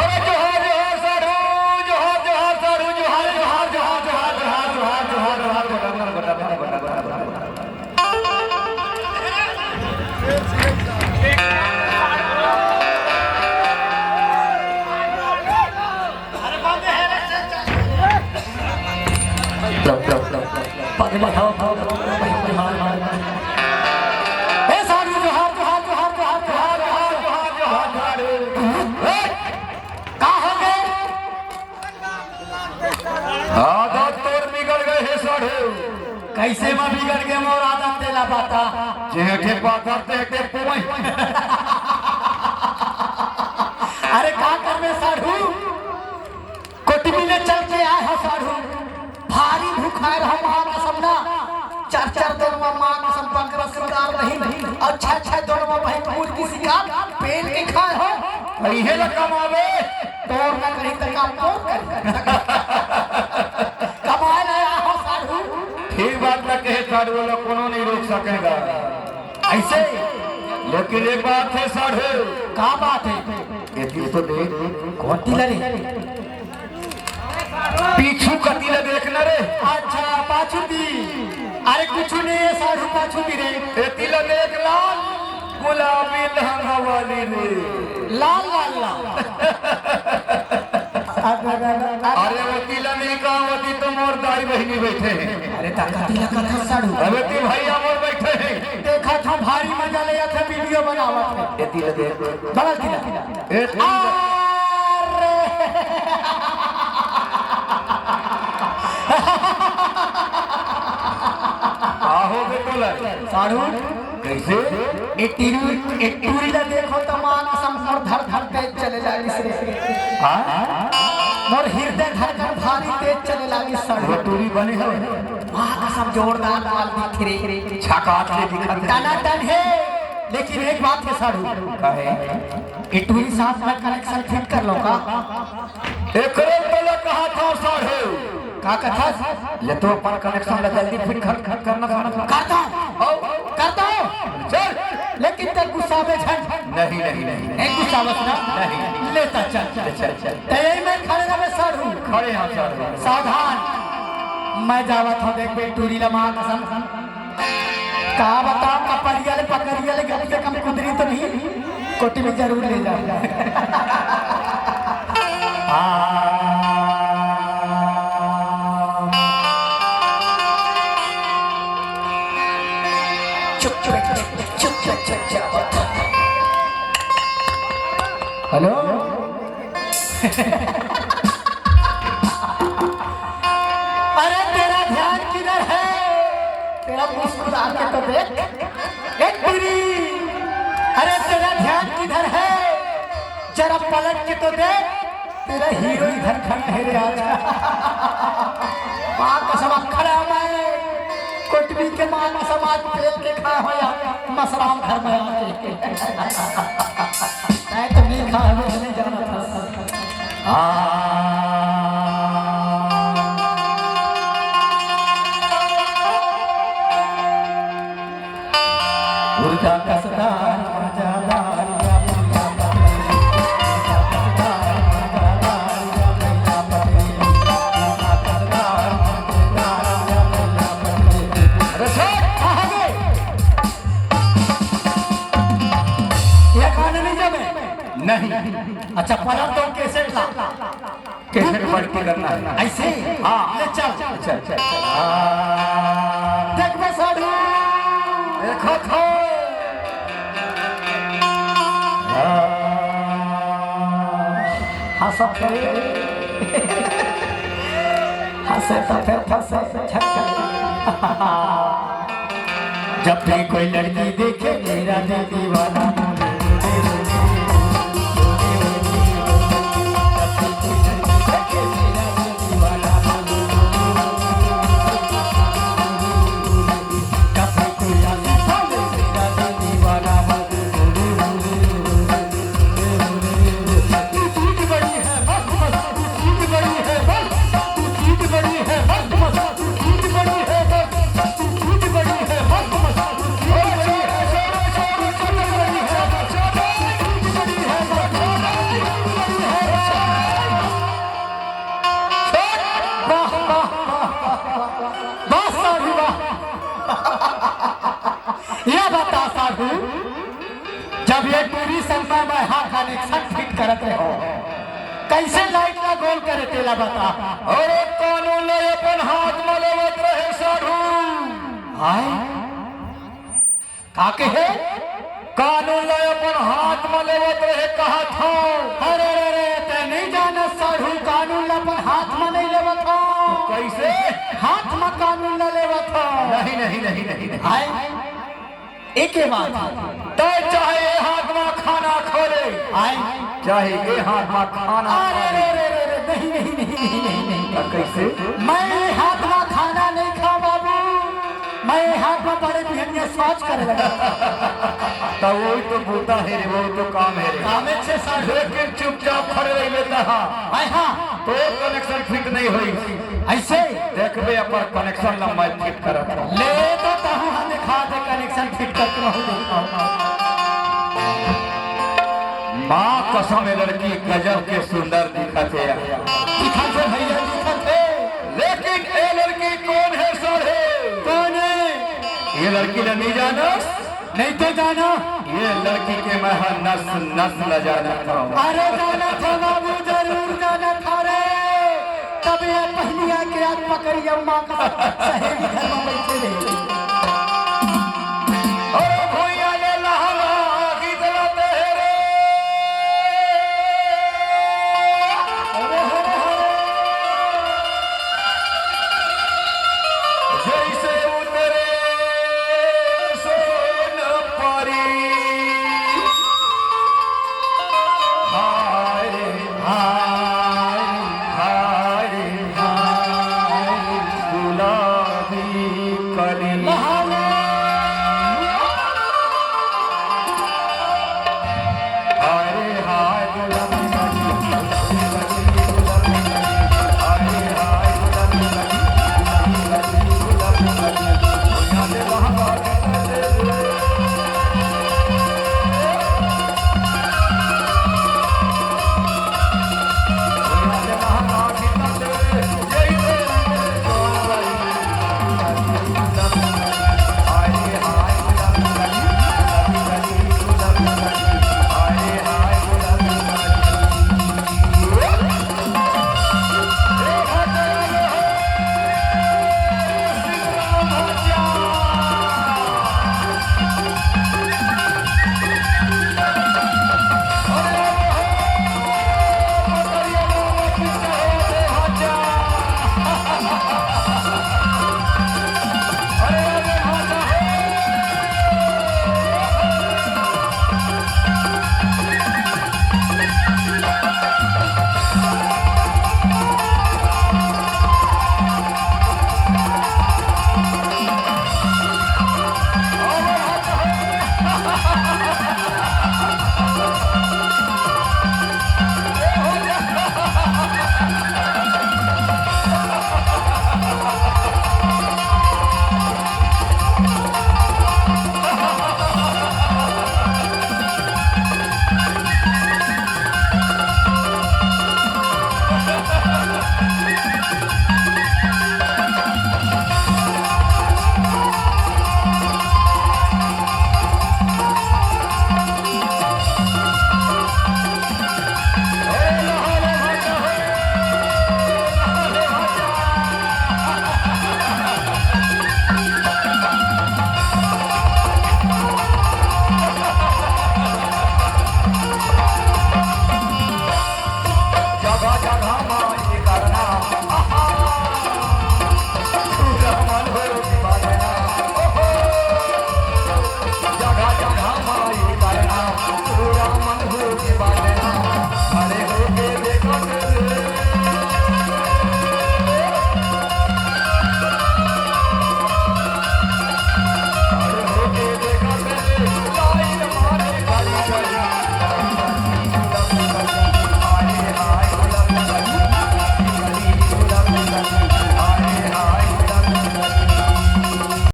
अरे जोहार जोहार साधु जोहार जोहार साधु जोहार जोहार जोहार जोहार जोहार जोहार जोहार पानी बढ़ाओ ए साधु जोहार जोहार जोहार जोहार जोहार जोहार जोहार जोहार का हो गए आदत तोर बिगड़ गए है साधु कैसे में बिगड़ गए मोर आदत तेला पाता जेठे पाता तेटे पोई अरे का करबे साधु कोटमी में चल के आए हो साधु भारी भूखाए रहो मां कसम ना चार चार दिन में मां कसम पंकरा शिकार नहीं और छह छह दिन में भाई फूल की शिकार पेल के खाए हो इहे ल कमावे तोर ना कहीं तक आपको कमाए ले हो साधु ठीक बात ना कहे साधु वाला कोनो नहीं रोक सकेगा ऐसे लेकिन एक बात है साधु का बात है ये तो देख कौन तिला रे पीछू कतीला देखना रे अच्छा पाछू दी अरे कुछ नहीं साधु पाछू दी रे ए तिला देख लाल गुलाबी लहंगा वाली रे लाल लाल लाल अरे वो तिला नहीं कावती तो मोर दाई बहनी बैठे हैं अरे ताका तिला कथा साधु अबे ती भैया मोर बैठे हैं देखा था भारी मजा ले थे वीडियो बनावत ए तिला देख बड़ा तिला ए आहो बेटोला साधु कैसे एक टूरी ला देखो तो मान संपूर्ण धर धर तेज चले जाएगी से हां मोर हृदय धड़कन भारी तेज चले लागी साधु टूरी बने है मां कसम जोरदार माल दिख रे छकाट से दिखा तना टन है लेकिन एक बात है साधु का है ये टूरी साथ में कनेक्शन फिट कर लो का एक रोला कहा था साधु का कथा ले तो पर कनेक्शन लगा जल्दी फिट करना करता हूं चल लेकिन तक गुस्सा में झट नहीं नहीं नहीं एक गुस्सा बस ना नहीं लेता चल चल चल तय में खड़े रहे साधु खड़े हां साधु सावधान मैं जावत हूं देख बे टूरी लमा कसम का बता कपरिया ले पकड़िया ले गली से कम कुदरी तो नहीं कोटी में जरूर ले जा हेलो अरे तेरा ध्यान किधर है तेरा मुस्कुरा के तो देख एक पूरी अरे तेरा ध्यान किधर है जरा पलट के तो देख तेरा हीरो इधर खड़ा है रे आज मां कसम खड़ा मैं कोटमी के मां समाज पेल के खा होया मसराम घर में आके मैं तो नहीं खा है नहीं जाना था उर्जा कसदार मजादार नहीं अच्छा पलट तो कैसेट ला कैसेट बढ़ती करना है ऐसे हां ले चल चल चल देख बे साधु देखो खो हंस करे हंसे तो फिर फंसे जब भी कोई लड़की देखे मेरा दिल दीवाना फिट करते हो कैसे लाइट का गोल करे तेला बता। अरे कानून ले अपन हाथ में लेवत रहे साधु। हाय काके है कानून ले अपन हाथ में लेवत रहे कहा था। अरे अरे ते नहीं जाना साधु कानून अपन हाथ में नहीं लेवत हो। कैसे हाथ में कानून न लेवत हो। नहीं नहीं नहीं नहीं, नहीं। हाय एक बात तो चाहे ये हाथ में खाना खोले हाय चाहे ये हाथ में खाना अरे अरे अरे नहीं नहीं नहीं नहीं नहीं कैसे मैं हाथ में खाना नहीं खा बाबू मैं हाथ में बड़े बिहनिया सोच कर लगा तो वो तो बूता है रे वो तो काम है रे कामे से साधु लेकिन चुपचाप खड़े रह लेता हाय हाँ तो कनेक्शन फिट नहीं हुई ऐसे देखबे अपन कनेक्शन ला मैं फिट करत हूं। ले तो तहु हम दिखा दे कनेक्शन फिट करके रहू माँ कसम ये लड़की गजब के सुंदर दिखत है दिखते भैया दिखते लेकिन ये लड़की कौन है साढ़े कौन है ये लड़की नहीं जाना नहीं तो जाना ये लड़की के मैं हर नस नस न जाना था। अरे जाना था बाबू जरूर जाना था रे तब ये पहलिया के हाथ पकड़ी अम्मा का सहेली घर में बैठे रहे